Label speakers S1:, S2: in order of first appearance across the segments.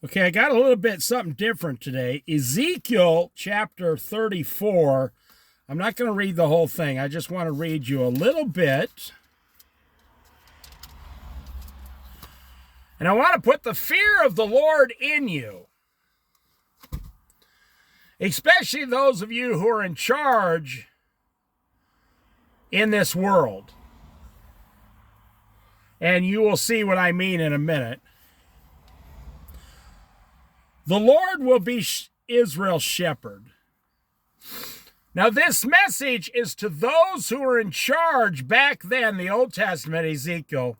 S1: Okay, I got a little bit something different today. Ezekiel chapter 34. I'm not going to read the whole thing. I just want to read you a little bit. And I want to put the fear of the Lord in you, especially those of you who are in charge in this world. And you will see what I mean in a minute. The Lord will be Israel's shepherd. Now, this message is to those who were in charge back then, the Old Testament, Ezekiel,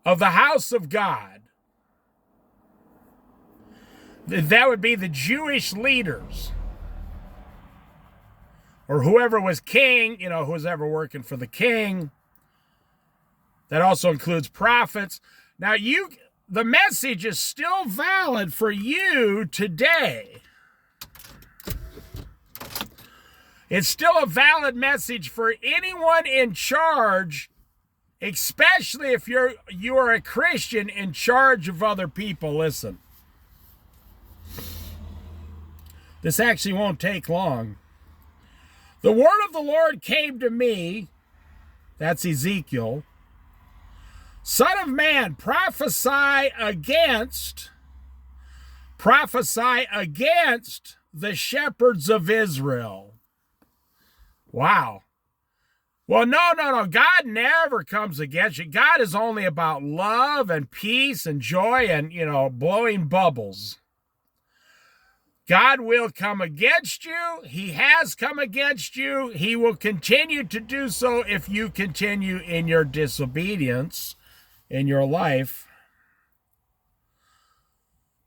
S1: of the house of God. That would be the Jewish leaders, or whoever was king, who's ever working for the king. That also includes prophets. Now, the message is still valid for you today. It's still a valid message for anyone in charge, especially if you are a Christian in charge of other people. Listen. This actually won't take long. The word of the Lord came to me, that's Ezekiel, Son of man, prophesy against the shepherds of Israel. Wow. Well, no. God never comes against you. God is only about love and peace and joy and, blowing bubbles. God will come against you. He has come against you. He will continue to do so if you continue in your disobedience in your life.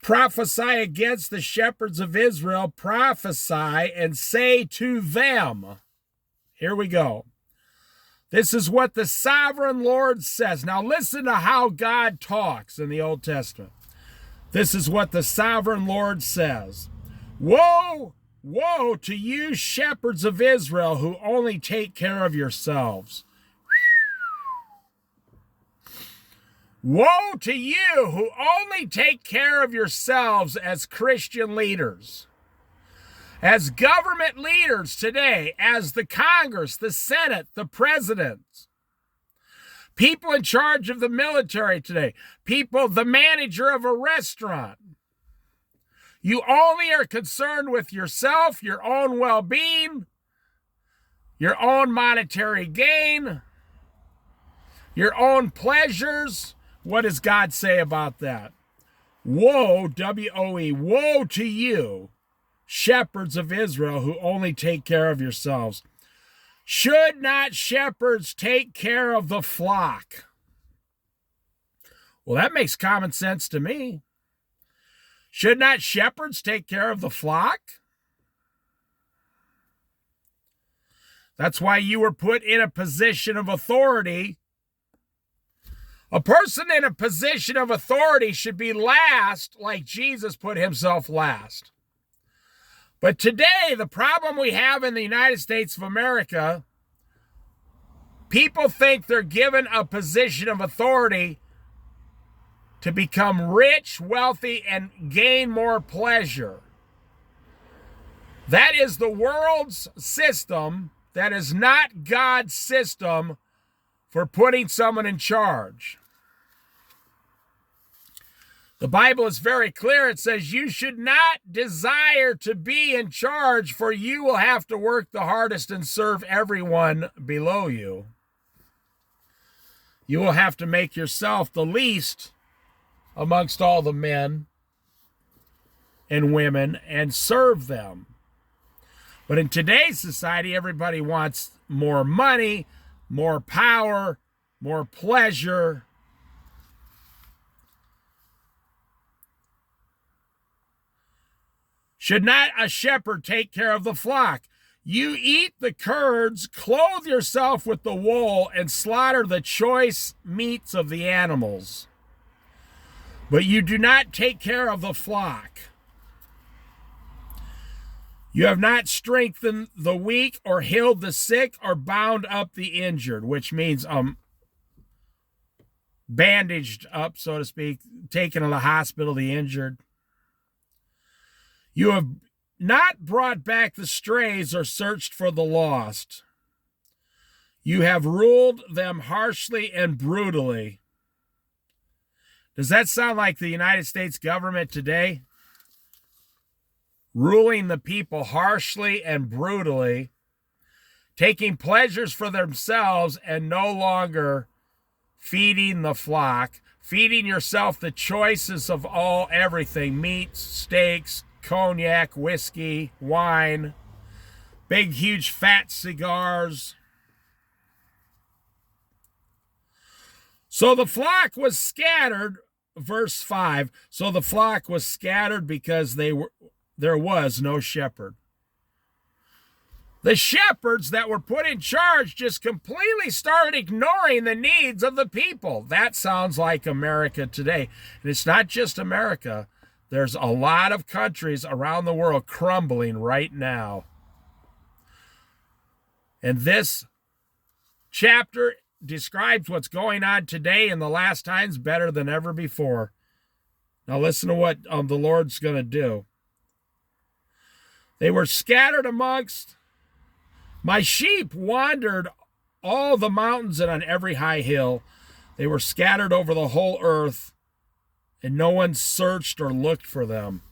S1: Prophesy against the shepherds of Israel. Prophesy and say to them, here we go. This is what the sovereign Lord says. Now listen to how God talks in the Old Testament. This is what the sovereign Lord says. Woe, woe to you shepherds of Israel who only take care of yourselves. Woe to you who only take care of yourselves as Christian leaders, as government leaders today, as the Congress, the Senate, the presidents, people in charge of the military today, the manager of a restaurant. You only are concerned with yourself, your own well-being, your own monetary gain, your own pleasures. What does God say about that? Woe, W-O-E, woe to you, shepherds of Israel who only take care of yourselves. Should not shepherds take care of the flock? Well, that makes common sense to me. Should not shepherds take care of the flock? That's why you were put in a position of authority. A person in a position of authority should be last, like Jesus put himself last. But today, the problem we have in the United States of America, people think they're given a position of authority to become rich, wealthy, and gain more pleasure. That is the world's system. That is not God's system for putting someone in charge. The Bible is very clear. It says you should not desire to be in charge, for you will have to work the hardest and serve everyone below you. You will have to make yourself the least amongst all the men and women and serve them. But in today's society, everybody wants more money, more power, more pleasure. Should not a shepherd take care of the flock? You eat the curds, clothe yourself with the wool, and slaughter the choice meats of the animals. But you do not take care of the flock. You have not strengthened the weak or healed the sick or bound up the injured, which means bandaged up, so to speak, taken to the hospital, the injured. You have not brought back the strays or searched for the lost. You have ruled them harshly and brutally. Does that sound like the United States government today? Ruling the people harshly and brutally, taking pleasures for themselves and no longer feeding the flock, feeding yourself the choices of everything, meats, steaks, cognac, whiskey, wine, big, huge, fat cigars. So the flock was scattered, verse 5. So the flock was scattered because there was no shepherd. The shepherds that were put in charge just completely started ignoring the needs of the people. That sounds like America today. And it's not just America. There's a lot of countries around the world crumbling right now. And this chapter describes what's going on today in the last times better than ever before. Now listen to what the Lord's going to do. They were scattered amongst. My sheep wandered all the mountains and on every high hill. They were scattered over the whole earth, and no one searched or looked for them.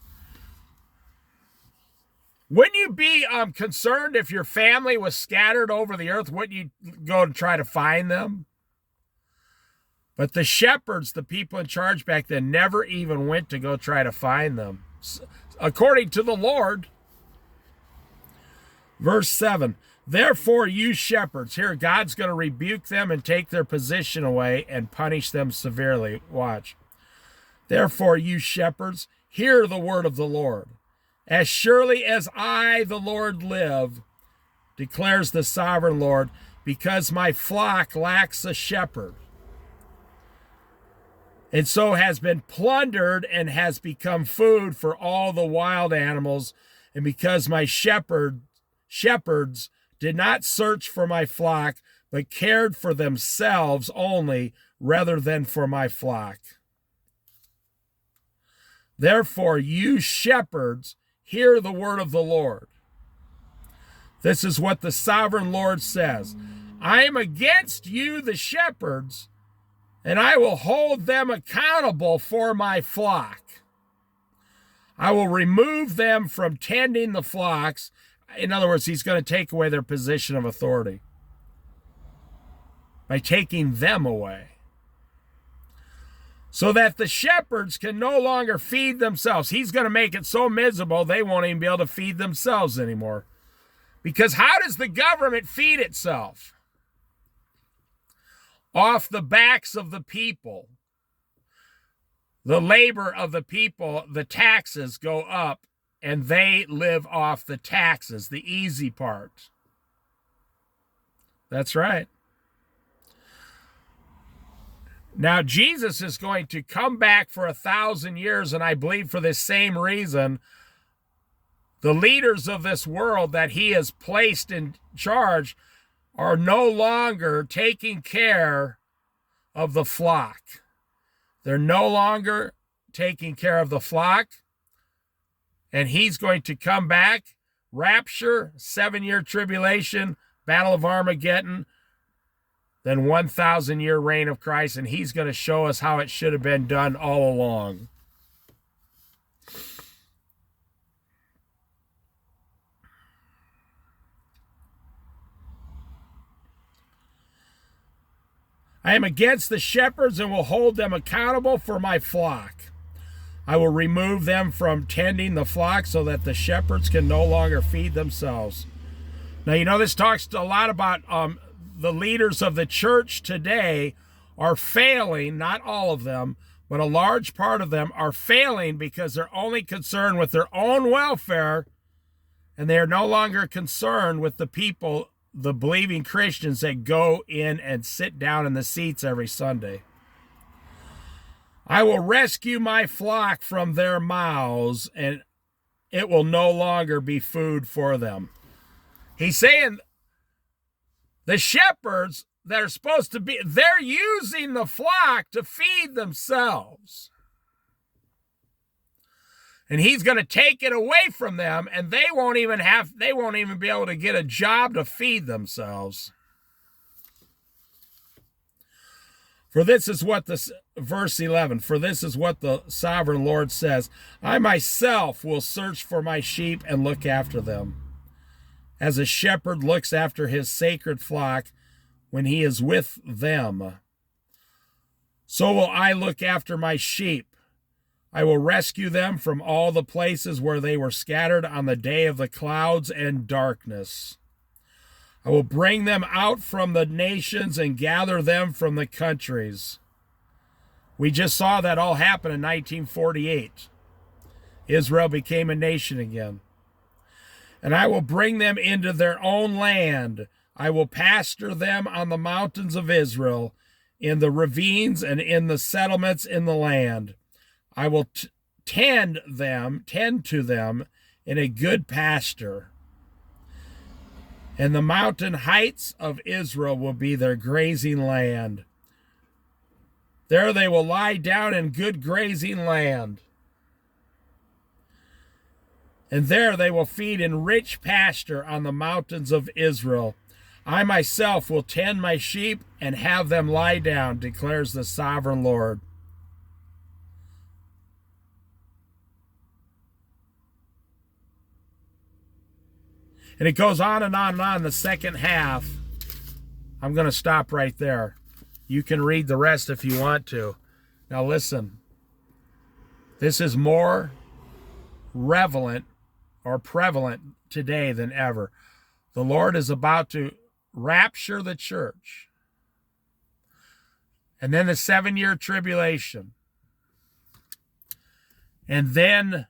S1: Wouldn't you be concerned if your family was scattered over the earth? Wouldn't you go and try to find them? But the shepherds, the people in charge back then, never even went to go try to find them. According to the Lord. Verse 7, therefore you shepherds, here God's going to rebuke them and take their position away and punish them severely. Watch. Therefore you shepherds, hear the word of the Lord. As surely as I, the Lord, live, declares the sovereign Lord, because my flock lacks a shepherd, and so has been plundered and has become food for all the wild animals, and because my shepherds did not search for my flock, but cared for themselves only rather than for my flock. Therefore, you shepherds, hear the word of the Lord. This is what the sovereign Lord says. I am against you, the shepherds, and I will hold them accountable for my flock. I will remove them from tending the flocks. In other words, he's going to take away their position of authority by taking them away, so that the shepherds can no longer feed themselves. He's going to make it so miserable they won't even be able to feed themselves anymore. Because how does the government feed itself? Off the backs of the people. The labor of the people, the taxes go up, and they live off the taxes, the easy part. That's right. Now, Jesus is going to come back for 1,000 years, and I believe for this same reason, the leaders of this world that he has placed in charge are no longer taking care of the flock. They're no longer taking care of the flock, and he's going to come back, rapture, 7-year tribulation, Battle of Armageddon, then 1,000-year reign of Christ, and he's going to show us how it should have been done all along. I am against the shepherds and will hold them accountable for my flock. I will remove them from tending the flock so that the shepherds can no longer feed themselves. Now, you know, this talks a lot about the leaders of the church today are failing, not all of them, but a large part of them are failing because they're only concerned with their own welfare, and they are no longer concerned with the people, the believing Christians that go in and sit down in the seats every Sunday. I will rescue my flock from their mouths, and it will no longer be food for them. He's saying the shepherds, that are supposed to be, they're using the flock to feed themselves. And he's going to take it away from them, and they won't even be able to get a job to feed themselves. For this is what verse 11, for this is what the sovereign Lord says, I myself will search for my sheep and look after them, as a shepherd looks after his sacred flock when he is with them. So will I look after my sheep. I will rescue them from all the places where they were scattered on the day of the clouds and darkness. I will bring them out from the nations and gather them from the countries. We just saw that all happen in 1948. Israel became a nation again. And I will bring them into their own land. I will pasture them on the mountains of Israel, in the ravines and in the settlements in the land. I will tend to them in a good pasture. And the mountain heights of Israel will be their grazing land. There they will lie down in good grazing land. And there they will feed in rich pasture on the mountains of Israel. I myself will tend my sheep and have them lie down, declares the sovereign Lord. And it goes on and on and on. The second half, I'm going to stop right there. You can read the rest if you want to. Now listen, this is more prevalent today than ever. The Lord is about to rapture the church. And then the 7-year tribulation. And then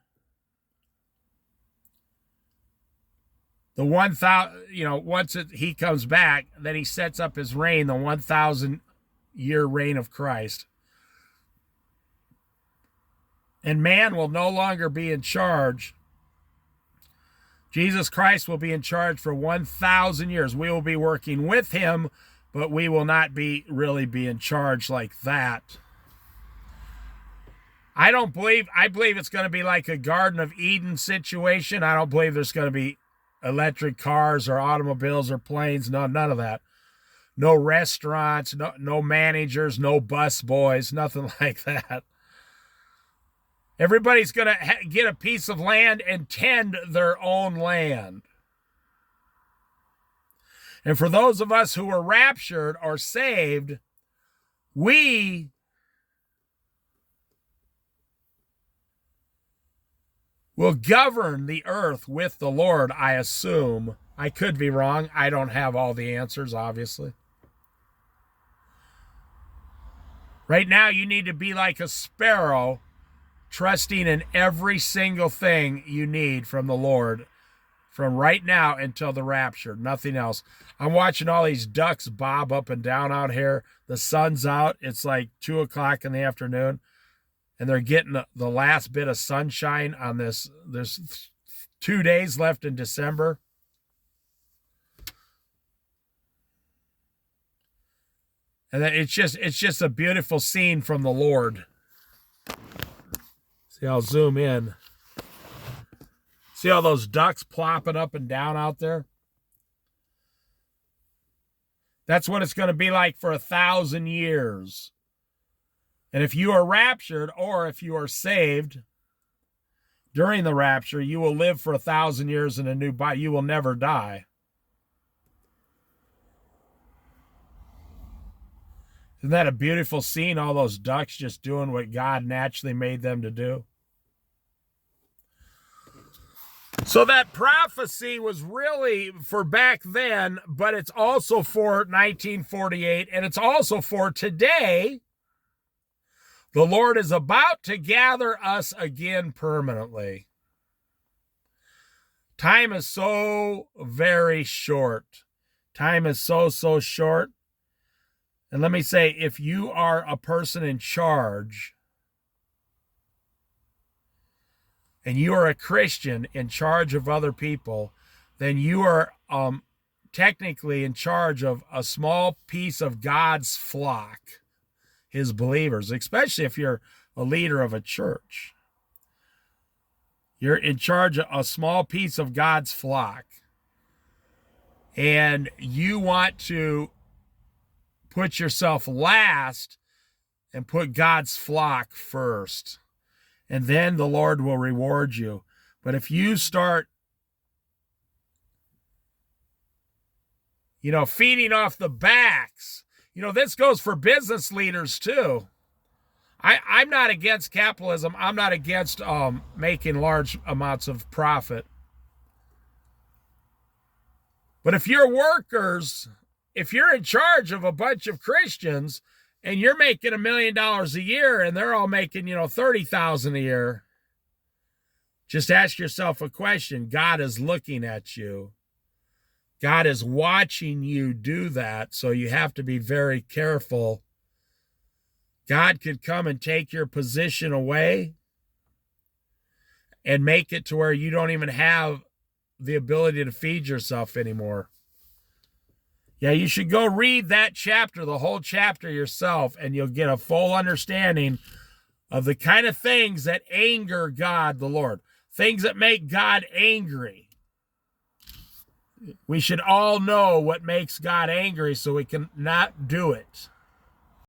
S1: the 1,000, once he comes back, then he sets up his reign, the 1,000-year reign of Christ. And man will no longer be in charge. Jesus Christ will be in charge for 1,000 years. We will be working with him, but we will not really be in charge like that. I believe it's going to be like a Garden of Eden situation. I don't believe there's going to be electric cars or automobiles or planes, none of that. No restaurants, no managers, no bus boys, nothing like that. Everybody's going to get a piece of land and tend their own land. And for those of us who are raptured or saved, we will govern the earth with the Lord, I assume. I could be wrong. I don't have all the answers, obviously. Right now, you need to be like a sparrow, trusting in every single thing you need from the Lord, from right now until the rapture, nothing else. I'm watching all these ducks bob up and down out here. The sun's out. It's like 2 o'clock in the afternoon. And they're getting the last bit of sunshine on this. There's 2 days left in December. And it's just a beautiful scene from the Lord. See, I'll zoom in. See all those ducks plopping up and down out there? That's what it's going to be like for 1,000 years. And if you are raptured, or if you are saved during the rapture, you will live for 1,000 years in a new body. You will never die. Isn't that a beautiful scene? All those ducks just doing what God naturally made them to do. So that prophecy was really for back then, but it's also for 1948, and it's also for today. The Lord is about to gather us again permanently. Time is so very short. Time is so short. And let me say, if you are a person in charge, and you are a Christian in charge of other people, then you are technically in charge of a small piece of God's flock, his believers, especially if you're a leader of a church. You're in charge of a small piece of God's flock. And you want to put yourself last and put God's flock first. And then the Lord will reward you. But if you start, feeding off the backs, this goes for business leaders too. I'm not against capitalism. I'm not against making large amounts of profit. But if you're workers, if you're in charge of a bunch of Christians and you're making $1 million a year and they're all making, $30,000 a year, just ask yourself a question. God is looking at you. God is watching you do that, so you have to be very careful. God could come and take your position away and make it to where you don't even have the ability to feed yourself anymore. Yeah, you should go read that chapter, the whole chapter yourself, and you'll get a full understanding of the kind of things that anger God, the Lord. Things that make God angry. We should all know what makes God angry so we can not do it.